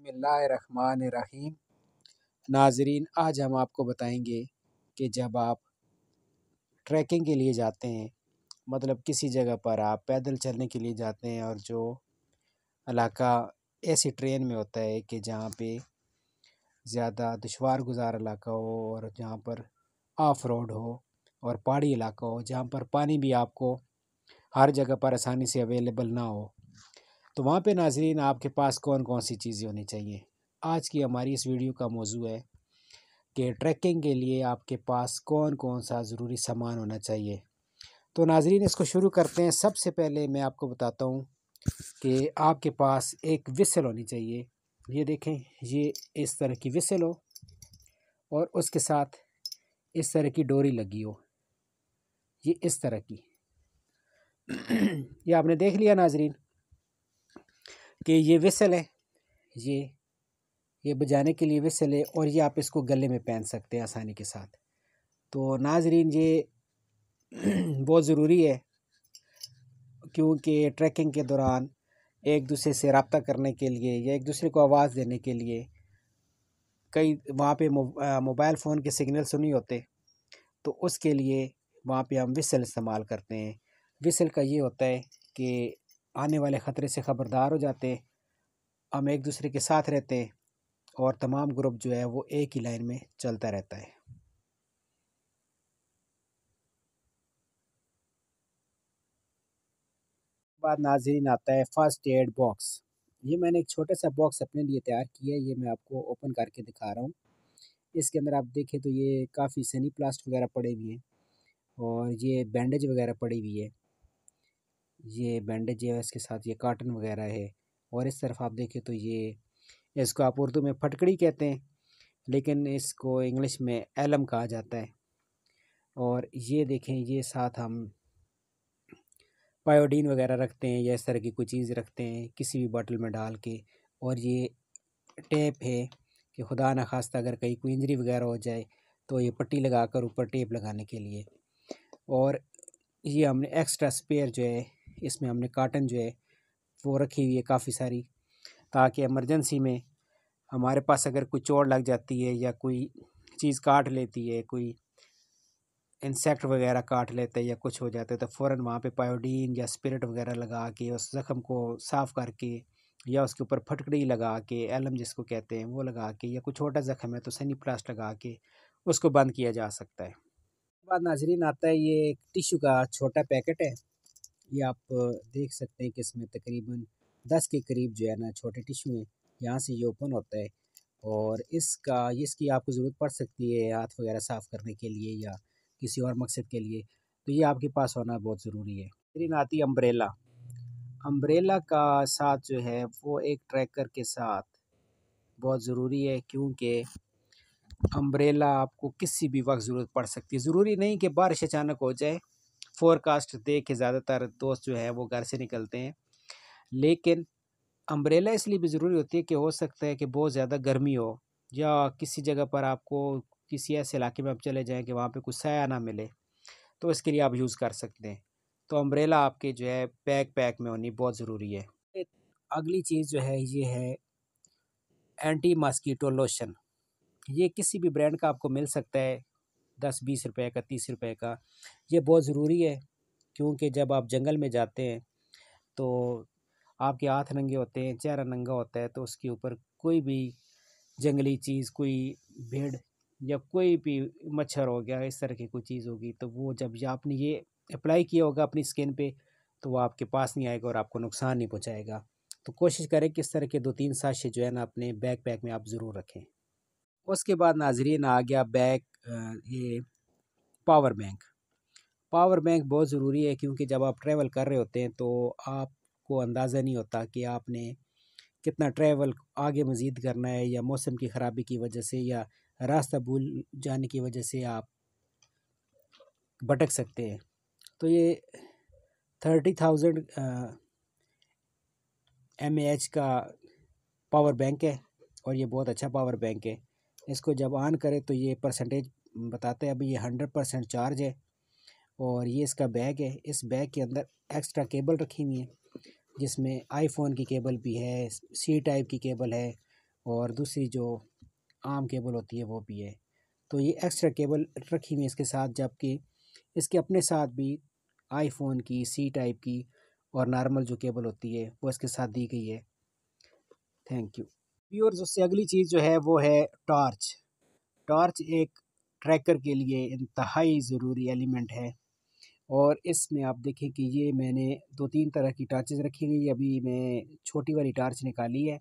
बिस्मिल्लाहिर्रहमानिर्रहीम। नाज़रीन, आज हम आपको बताएंगे कि जब आप ट्रैकिंग के लिए जाते हैं, मतलब किसी जगह पर आप पैदल चलने के लिए जाते हैं और जो इलाका ऐसी ट्रेन में होता है कि जहाँ पे ज़्यादा दुश्वार गुज़ार इलाका हो और जहाँ पर ऑफ रोड हो और पहाड़ी इलाका हो जहाँ पर पानी भी आपको हर जगह पर आसानी से अवेलेबल ना हो, तो वहाँ पे नाज़रीन आपके पास कौन कौन सी चीज़ें होनी चाहिए। आज की हमारी इस वीडियो का मौजू है कि ट्रैकिंग के लिए आपके पास कौन कौन सा ज़रूरी सामान होना चाहिए। तो नाज़रीन, इसको शुरू करते हैं। सबसे पहले मैं आपको बताता हूँ कि आपके पास एक विसल होनी चाहिए। ये देखें, ये इस तरह की विसल हो और उसके साथ इस तरह की डोरी लगी हो, ये इस तरह की। ये आपने देख लिया नाज़रीन कि ये विसल है, ये बजाने के लिए विसल है और ये आप इसको गले में पहन सकते हैं आसानी के साथ। तो नाज़रीन, ये बहुत ज़रूरी है क्योंकि ट्रैकिंग के दौरान एक दूसरे से रब्ता करने के लिए या एक दूसरे को आवाज़ देने के लिए कई वहाँ पे मोबाइल फ़ोन के सिग्नल्स नहीं होते, तो उसके लिए वहाँ पे हम विसल इस्तेमाल करते हैं। विसल का ये होता है कि आने वाले ख़तरे से ख़बरदार हो जाते हैं, हम एक दूसरे के साथ रहते हैं और तमाम ग्रुप जो है वो एक ही लाइन में चलता रहता है। बाद नाज़रीन आता है फ़र्स्ट एड बॉक्स। ये मैंने एक छोटा सा बॉक्स अपने लिए तैयार किया है, ये मैं आपको ओपन करके दिखा रहा हूँ। इसके अंदर आप देखें तो ये काफ़ी सनी प्लास्ट वगैरह पड़े हुए हैं और ये बैंडेज वगैरह पड़ी हुई है। ये बैंडेज है, इसके साथ ये कार्टन वगैरह है और इस तरफ आप देखें तो ये, इसको आप उर्दू में फटकड़ी कहते हैं लेकिन इसको इंग्लिश में एलम कहा जाता है। और ये देखें, ये साथ हम पायोडीन वगैरह रखते हैं या इस तरह की कोई चीज़ रखते हैं किसी भी बॉटल में डाल के। और ये टेप है कि खुदा न खास्ता अगर कहीं कोई इंजरी वगैरह हो जाए तो ये पट्टी लगाकर ऊपर टेप लगाने के लिए। और ये हमने एक्स्ट्रा स्पेयर जो है, इसमें हमने काटन जो है वो रखी हुई है काफ़ी सारी, ताकि इमरजेंसी में हमारे पास अगर कोई चोट लग जाती है या कोई चीज़ काट लेती है, कोई इंसेक्ट वगैरह काट लेते हैं या कुछ हो जाता है, तो फ़ौरन वहाँ पे पायोडीन या स्पिरिट वगैरह लगा के उस ज़ख़म को साफ़ करके या उसके ऊपर फटकड़ी लगा के, एलम जिसको कहते हैं वो लगा के, या कोई छोटा ज़ख़म है तो सनी प्लास्ट लगा के उसको बंद किया जा सकता है। बाद नाज़रीन आता है ये एक टिश्यू का छोटा पैकेट है। ये आप देख सकते हैं कि इसमें तकरीबन 10 के करीब जो है ना छोटे टिश्यू हैं। यहाँ से ये ओपन होता है और इसकी आपको ज़रूरत पड़ सकती है हाथ वगैरह साफ़ करने के लिए या किसी और मकसद के लिए, तो ये आपके पास होना बहुत ज़रूरी है। फिर आती है अम्ब्रेला। अम्ब्रेला का साथ जो है वो एक ट्रैकर के साथ बहुत ज़रूरी है क्योंकि अम्ब्रेला आपको किसी भी वक्त ज़रूरत पड़ सकती है। ज़रूरी नहीं कि बारिश अचानक हो जाए, फ़ोरकास्ट देख के ज़्यादातर दोस्त जो है वो घर से निकलते हैं, लेकिन अम्ब्रेला इसलिए भी ज़रूरी होती है कि हो सकता है कि बहुत ज़्यादा गर्मी हो या किसी जगह पर आपको किसी ऐसे इलाके में आप चले जाएँ कि वहाँ पे कुछ साया ना मिले, तो इसके लिए आप यूज़ कर सकते हैं। तो अम्ब्रेला आपके जो है पैक में होनी बहुत ज़रूरी है। एक अगली चीज़ जो है ये है एंटी मॉस्किटो लोशन। ये किसी भी ब्रांड का आपको मिल सकता है, 10-20 रुपए का, 30 रुपए का। ये बहुत ज़रूरी है क्योंकि जब आप जंगल में जाते हैं तो आपके हाथ नंगे होते हैं, चेहरा नंगा होता है, तो उसके ऊपर कोई भी जंगली चीज़, कोई भेड़ या कोई भी मच्छर हो गया, इस तरह की कोई चीज़ होगी, तो वो जब ये आपने ये अप्लाई किया होगा अपनी स्किन पे, तो वो आपके पास नहीं आएगा और आपको नुकसान नहीं पहुँचाएगा। तो कोशिश करें कि इस तरह के 2-3 साशे जो है ना अपने बैकपैक में आप ज़रूर रखें। उसके बाद नाज़रीन आ गया ये पावर बैंक। पावर बैंक बहुत ज़रूरी है क्योंकि जब आप ट्रैवल कर रहे होते हैं तो आपको अंदाज़ा नहीं होता कि आपने कितना ट्रैवल आगे मज़ीद करना है, या मौसम की ख़राबी की वजह से या रास्ता भूल जाने की वजह से आप भटक सकते हैं। तो ये 30,000 mAh का पावर बैंक है और ये बहुत अच्छा पावर बैंक है। इसको जब ऑन करें तो ये परसेंटेज बताते हैं, अभी ये 100% चार्ज है। और ये इसका बैग है, इस बैग के अंदर एक्स्ट्रा केबल रखी हुई है जिसमें आईफोन की केबल भी है, सी टाइप की केबल है और दूसरी जो आम केबल होती है वो भी है। तो ये एक्स्ट्रा केबल रखी हुई है इसके साथ, जबकि इसके अपने साथ भी आईफोन की सी टाइप की और नॉर्मल जो केबल होती है वो इसके साथ दी गई है। Thank you viewers. उससे अगली चीज़ जो है वो है टॉर्च। टॉर्च एक ट्रैकर के लिए इंतहाई ज़रूरी एलिमेंट है। और इसमें आप देखें कि ये मैंने 2-3 तरह की टॉर्चेस रखी हुई है। अभी मैं छोटी वाली टॉर्च निकाली है।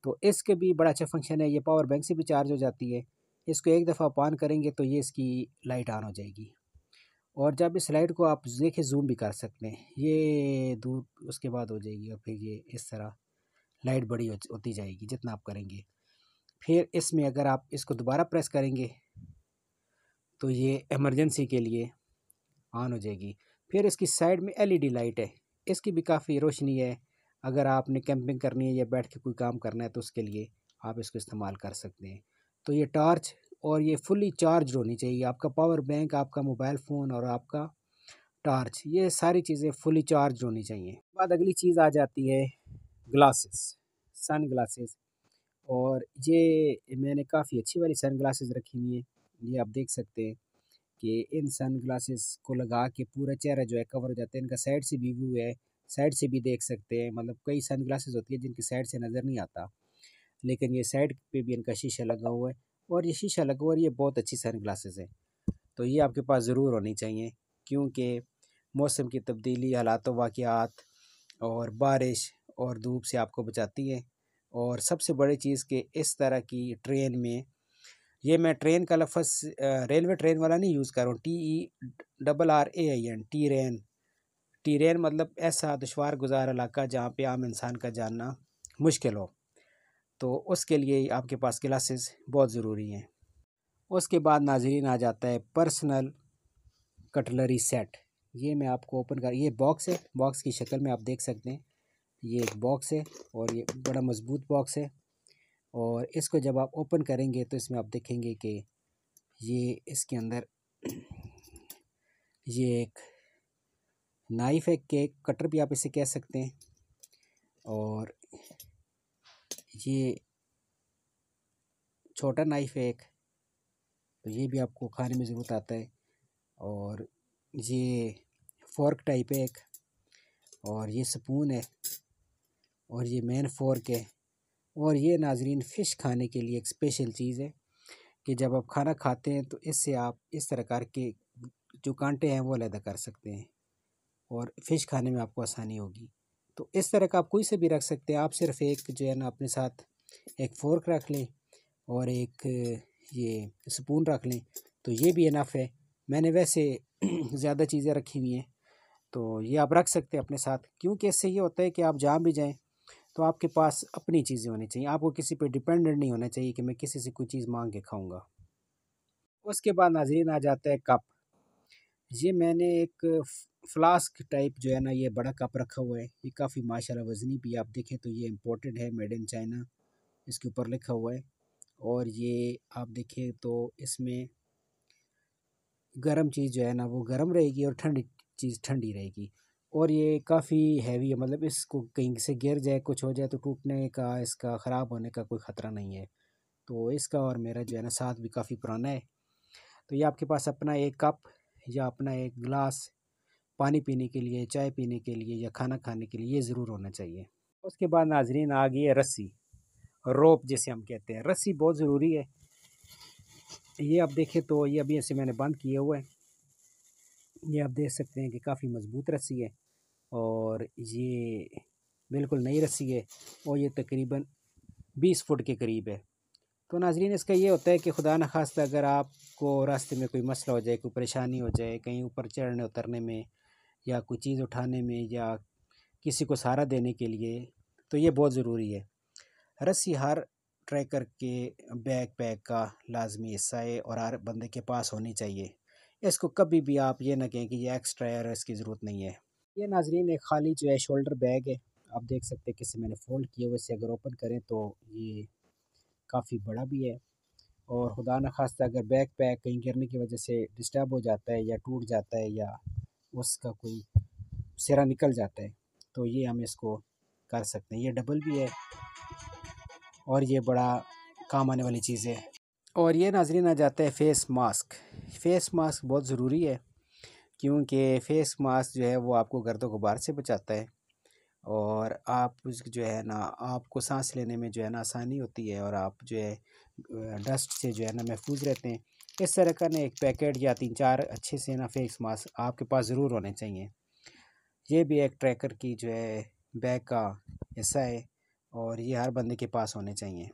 तो इसके भी बड़ा अच्छा फंक्शन है, ये पावर बैंक से भी चार्ज हो जाती है। इसको एक दफ़ा आप ऑन करेंगे तो ये इसकी लाइट ऑन हो जाएगी। और जब इस लाइट को आप देखें ज़ूम भी कर सकते हैं, ये दूर उसके बाद हो जाएगी और फिर ये इस तरह लाइट बड़ी होती जाएगी जितना आप करेंगे। फिर इसमें अगर आप इसको दोबारा प्रेस करेंगे तो ये इमरजेंसी के लिए ऑन हो जाएगी। फिर इसकी साइड में एलईडी लाइट है, इसकी भी काफ़ी रोशनी है। अगर आपने कैंपिंग करनी है या बैठ के कोई काम करना है तो उसके लिए आप इसको इस्तेमाल कर सकते हैं। तो ये टॉर्च और ये फुली चार्ज होनी चाहिए। आपका पावर बैंक, आपका मोबाइल फ़ोन और आपका टॉर्च, ये सारी चीज़ें फुली चार्ज होनी चाहिए। बाद अगली चीज़ आ जाती है ग्लासेस, सन ग्लासेस। और ये मैंने काफ़ी अच्छी वाली सन ग्लासेस रखी हुई हैं। ये आप देख सकते हैं कि इन सन ग्लासेस को लगा के पूरा चेहरा जो है कवर हो जाता है। इनका साइड से भी व्यू है, साइड से भी देख सकते हैं। मतलब कई सन ग्लासेस होती है जिनकी साइड से नज़र नहीं आता, लेकिन ये साइड पे भी इनका शीशा लगा हुआ है। और ये शीशा लगा हुआ है, ये बहुत अच्छी सन ग्लासेस है। तो ये आपके पास ज़रूर होनी चाहिए, क्योंकि मौसम की तब्दीली, हालात वाक़यात और बारिश और धूप से आपको बचाती है। और सबसे बड़ी चीज़ कि इस तरह की ट्रेन में, ये मैं ट्रेन का लफ्ज़ रेलवे ट्रेन वाला नहीं यूज़ कर रहा हूँ, TERRAIN, टी रेन मतलब ऐसा दुश्वार गुज़ार इलाका जहाँ पे आम इंसान का जानना मुश्किल हो, तो उसके लिए आपके पास ग्लासेस बहुत ज़रूरी हैं। उसके बाद नाज़रीन आ जाता है पर्सनल कटलरी सेट। ये मैं आपको ओपन कर, ये बॉक्स है, बॉक्स की शक्ल में आप देख सकते हैं। ये एक बॉक्स है और ये बड़ा मज़बूत बॉक्स है। और इसको जब आप ओपन करेंगे तो इसमें आप देखेंगे कि ये इसके अंदर ये एक नाइफ़ है, केक कटर भी आप इसे कह सकते हैं। और ये छोटा नाइफ़ है एक, तो ये भी आपको खाने में ज़रूरत आता है। और ये फ़ोर्क टाइप है एक, और ये स्पून है, और ये मेन फ़ोर्क है। और ये नाज़रीन फ़िश खाने के लिए एक स्पेशल चीज़ है कि जब आप खाना खाते हैं तो इससे आप इस तरह करके जो कांटे हैं वो अलग कर सकते हैं और फ़िश खाने में आपको आसानी होगी। तो इस तरह का आप कोई से भी रख सकते हैं। आप सिर्फ़ एक जो है ना अपने साथ एक फ़ोर्क रख लें और एक ये स्पून रख लें, तो ये भी इनफ है। मैंने वैसे ज़्यादा चीज़ें रखी हुई हैं, तो ये आप रख सकते हैं अपने साथ, क्योंकि इससे ये होता है कि आप जहाँ भी जाएँ तो आपके पास अपनी चीज़ें होनी चाहिए। आपको किसी पे डिपेंडेंट नहीं होना चाहिए कि मैं किसी से कोई चीज़ माँग के खाऊँगा। उसके बाद नाज़रीन आ जाता है कप। ये मैंने एक फ्लास्क टाइप जो है ना, ये बड़ा कप रखा हुआ है। ये काफ़ी माशाल्लाह वज़नी भी, आप देखें तो ये इम्पोर्टेड है, मेड इन चाइना, इसके ऊपर लिखा हुआ है। और ये आप देखें तो इसमें गर्म चीज़ जो है ना वो गर्म रहेगी और ठंडी चीज़ ठंडी रहेगी। और ये काफ़ी हैवी है, मतलब इसको कहीं से गिर जाए, कुछ हो जाए तो टूटने का, इसका ख़राब होने का कोई ख़तरा नहीं है। तो इसका और मेरा जो है ना साथ भी काफ़ी पुराना है। तो ये आपके पास अपना एक कप या अपना एक गिलास पानी पीने के लिए, चाय पीने के लिए या खाना खाने के लिए ये ज़रूर होना चाहिए। उसके बाद नाज़रीन आ गई है रस्सी, रोप जिसे हम कहते हैं। रस्सी बहुत ज़रूरी है। ये आप देखें तो ये अभी ऐसे मैंने बंद किए हुए हैं। ये आप देख सकते हैं कि काफ़ी मज़बूत रस्सी है और ये बिल्कुल नई रस्सी है और ये तकरीबन 20 फुट के करीब है। तो नाज़रीन इसका ये होता है कि खुदा न खास्ता अगर आपको रास्ते में कोई मसला हो जाए, कोई परेशानी हो जाए, कहीं ऊपर चढ़ने उतरने में या कोई चीज़ उठाने में या किसी को सहारा देने के लिए, तो ये बहुत ज़रूरी है। रस्सी हर ट्रैकर के बैकपैक का लाजमी हिस्सा है और हर बंदे के पास होनी चाहिए। इसको कभी भी आप ये ना कहें कि ये एक्स्ट्रा है और इसकी ज़रूरत नहीं है। ये नाज़रीन एक खाली जो है शोल्डर बैग है। आप देख सकते हैं कि इसे मैंने फ़ोल्ड किया हुआ, इसे अगर ओपन करें तो ये काफ़ी बड़ा भी है। और खुदा न खास्ता अगर बैकपैक कहीं गिरने की वजह से डिस्टर्ब हो जाता है या टूट जाता है या उसका कोई सिरा निकल जाता है, तो ये हम इसको कर सकते हैं। ये डबल भी है। और ये बड़ा काम आने वाली चीज़ है। और ये नाज़रीन आ जाता है फेस मास्क। फेस मास्क बहुत ज़रूरी है, क्योंकि फेस मास्क जो है वो आपको गर्द गुबार से बचाता है, और आप जो है ना आपको सांस लेने में जो है ना आसानी होती है, और आप जो है डस्ट से जो है ना महफूज रहते हैं। इस तरह का ना एक पैकेट या 3-4 अच्छे से ना फेस मास्क आपके पास ज़रूर होने चाहिए। ये भी एक ट्रैकर की जो है बैग का हिस्सा है, और ये हर बंदे के पास होने चाहिए।